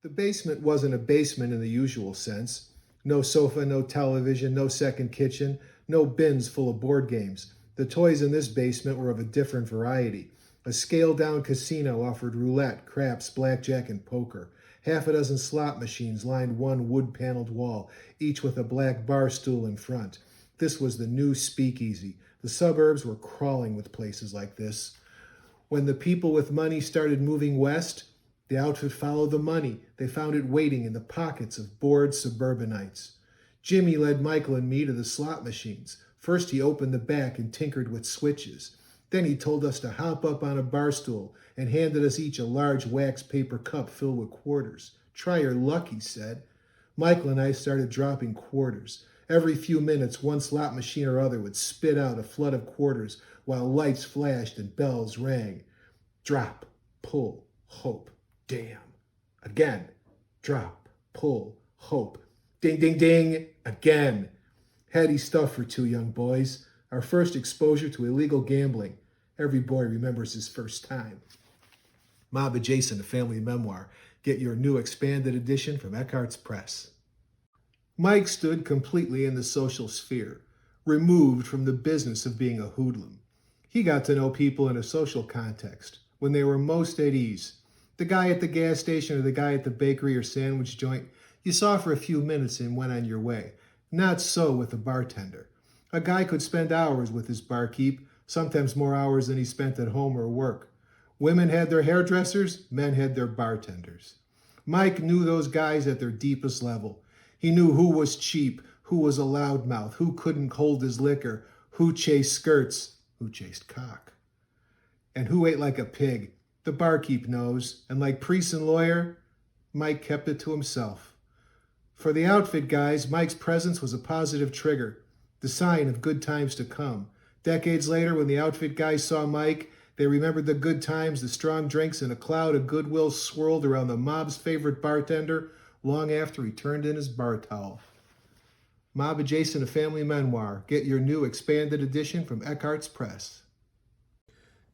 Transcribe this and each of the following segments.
The basement wasn't a basement in the usual sense. No sofa, no television, no second kitchen, no bins full of board games. The toys in this basement were of a different variety. A scaled-down casino offered roulette, craps, blackjack, and poker. Half a dozen slot machines lined one wood-paneled wall, each with a black bar stool in front. This was the new speakeasy. The suburbs were crawling with places like this. When the people with money started moving west, the outfit followed the money. They found it waiting in the pockets of bored suburbanites. Jimmy led Michael and me to the slot machines. First he opened the back and tinkered with switches. Then he told us to hop up on a bar stool and handed us each a large wax paper cup filled with quarters. Try your luck, he said. Michael and I started dropping quarters. Every few minutes, one slot machine or other would spit out a flood of quarters while lights flashed and bells rang. Drop, pull, hope, damn. Again. Drop, pull, hope. Ding, ding, ding. Again. Heady stuff for two young boys. Our first exposure to illegal gambling. Every boy remembers his first time. Mob Adjacent, a family memoir. Get your new expanded edition from Eckhart's Press. Mike stood completely in the social sphere, removed from the business of being a hoodlum. He got to know people in a social context, when they were most at ease. The guy at the gas station or the guy at the bakery or sandwich joint, you saw for a few minutes and went on your way. Not so with the bartender. A guy could spend hours with his barkeep, sometimes more hours than he spent at home or work. Women had their hairdressers, men had their bartenders. Mike knew those guys at their deepest level. He knew who was cheap, who was a loudmouth, who couldn't hold his liquor, who chased skirts, who chased cock. And who ate like a pig. The barkeep knows, and like priest and lawyer, Mike kept it to himself. For the outfit guys, Mike's presence was a positive trigger, the sign of good times to come. Decades later, when the outfit guys saw Mike, they remembered the good times, the strong drinks, and a cloud of goodwill swirled around the mob's favorite bartender long after he turned in his bar towel. Mob Adjacent, a family memoir. Get your new expanded edition from Eckhart's Press.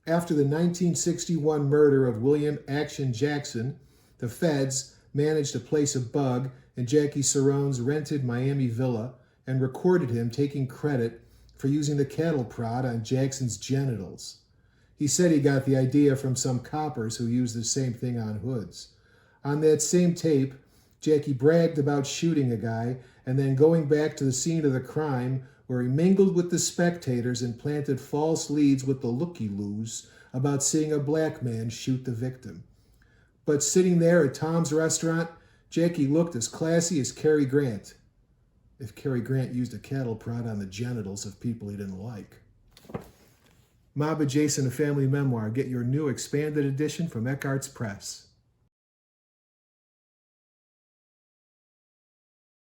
After the 1961 murder of William Action Jackson, the feds managed to place a bug in Jackie Cerrone's rented Miami villa and recorded him taking credit for using the cattle prod on Jackson's genitals. He said he got the idea from some coppers who used the same thing on hoods. On that same tape, Jackie bragged about shooting a guy and then going back to the scene of the crime where he mingled with the spectators and planted false leads with the looky-loos about seeing a black man shoot the victim. But sitting there at Tom's restaurant, Jackie looked as classy as Cary Grant, if Cary Grant used a cattle prod on the genitals of people he didn't like. Mob Adjacent, a family memoir. Get your new expanded edition from Eckhart's Press.